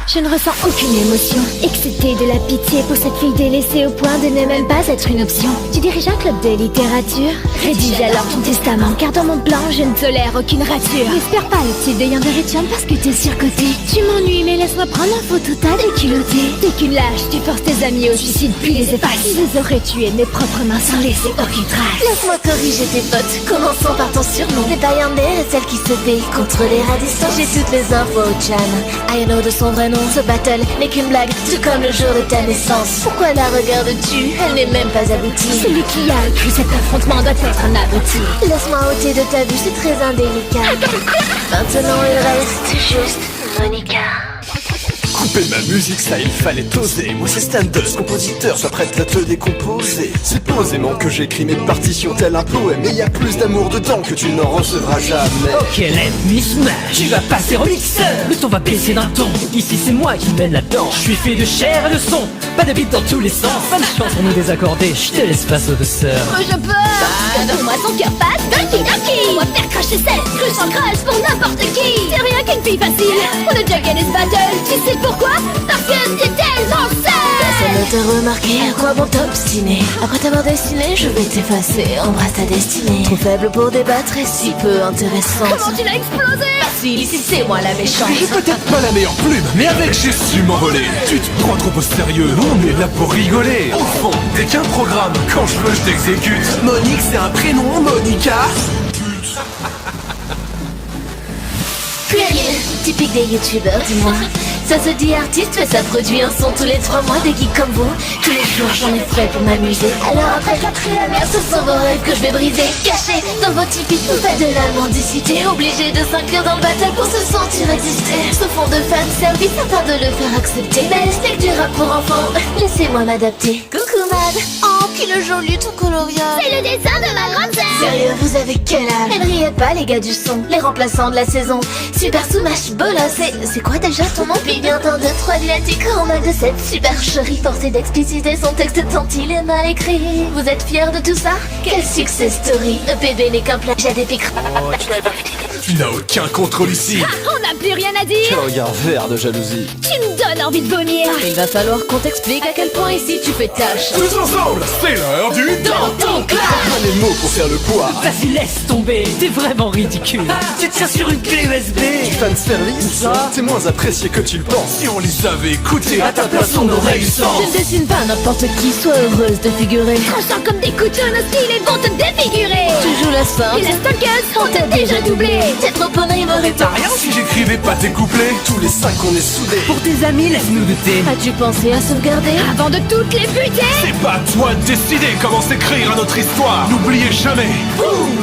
Je ne ressens aucune émotion, excepté de la pitié pour cette fille délaissée au point de ne même pas être une option. Tu diriges un club de littérature? Rédige alors ton testament, car dans mon plan, je ne tolère aucune rature. N'espère pas le titre de Yandere Etienne parce que t'es surcoté. Tu m'ennuies, mais laisse-moi prendre un photo tas déculotté. T'es qu'une lâche, tu forces tes amis au suicide puis les effaces. Je les aurais tués mes propres mains sans laisser aucune trace. Laisse-moi corriger tes potes, commençons par ton surnom. C'est pas Yandere, celle qui se fait contre les radissons. J'ai toutes les infos, Chan. Ayano de son vrai nom, ce battle n'est qu'une blague, tout comme le jour de ta naissance. Pourquoi la regardes-tu? Elle n'est même pas aboutie. Celui qui a écrit cet affrontement doit être un abruti. Laisse-moi ôter de ta vue, c'est très indélicat. Maintenant il reste juste Monica. Couper ma musique, ça il fallait oser. Moi c'est Stendhal, compositeur, sois prête à te décomposer. C'est posément que j'écris mes partitions tel un poème. Et y a plus d'amour dedans que tu n'en recevras jamais. Ok, let me smash, tu vas passer au mixeur. Le ton va baisser d'un ton, ici c'est moi qui mène la danse. Je suis fait de chair et de son, pas de beat dans tous les sens. Pas de chance pour nous désaccorder, je te laisse face aux deux sœurs. Oh, je peux. Donne-moi ton cœur passe, Donkey Donkey. On va faire cracher cette cruche en crush pour n'importe qui. C'est rien qu'une fille facile, on a déjà gagné ce battle. Tu sais pourquoi? Parce que t'es tellement seule. Personne ne t'a remarqué, à quoi bon t'obstiner? Après t'avoir dessiné, je vais t'effacer. Embrasse ta destinée. Trop faible pour débattre et si peu intéressante. Comment tu l'as explosé? Facile, ici c'est moi la méchante. J'ai peut-être pas la meilleure plume, mais avec j'ai su m'envoler. Tu te prends trop au sérieux, on est là pour rigoler. Au fond, t'es qu'un programme, quand je veux je t'exécute. Monique c'est un prénom, Monica. Puéril, typique des youtubeurs, dis-moi. Ça se dit artiste, mais ça produit un son tous les 3 mois. Des geeks comme vous, tous les jours j'en ai fait pour m'amuser. Alors après 4e heure, ce sont vos rêves que je vais briser. Cachés dans vos typiques, vous faites de la mendicité. Obligés de s'inclure dans le battle pour se sentir exister. Ce fond de fan service afin de le faire accepter. Mais steak du rap pour enfants, laissez-moi m'adapter. Coucou Mad, oh qu'il est joli ton coloriage. C'est le dessin de ma grande sœur. Sérieux, vous avez quel âge? Elle riait pas les gars du son, les remplaçants de la saison. Super Smash Bola, c'est quoi déjà ton nom? Puis bien d'un 2, 3 lunatique en mal de cette supercherie. Forcé d'expliciter son texte tant il est mal écrit. Vous êtes fiers de tout ça? Quel success story. EPB n'est qu'un plagiat d'épique. Tu n'as aucun contrôle ici. Ah, on n'a plus rien à dire. Quel regard vert de jalousie. Tu me donnes envie de vomir. Il va falloir qu'on t'explique à quel point ici tu fais tâche. Tous ensemble, c'est l'heure du Dans ton clash. Pas les mots pour faire le poids. Vas-y laisse tomber, t'es vraiment ridicule. Tu tiens sur une clé USB. Fan service, Ça c'est moins apprécié que tu le penses. Si on les avait écoutés, À ta place on aurait eu sens. Je ne dessine pas n'importe qui, sois heureuse de figurer. Tranchant comme des couteaux, nos styles et vont te défigurer. Tu joues la sport, Et la stalkeuse, on t'a déjà doublé. t'es trop en rimerie. T'as rien si j'écrivais pas tes couplets. Tous les 5 on est soudés. Pour tes amis, laisse-nous douter. As-tu pensé à sauvegarder? Avant de toutes les buter. C'est pas à toi de décider comment s'écrire à notre histoire. N'oubliez jamais. Boum.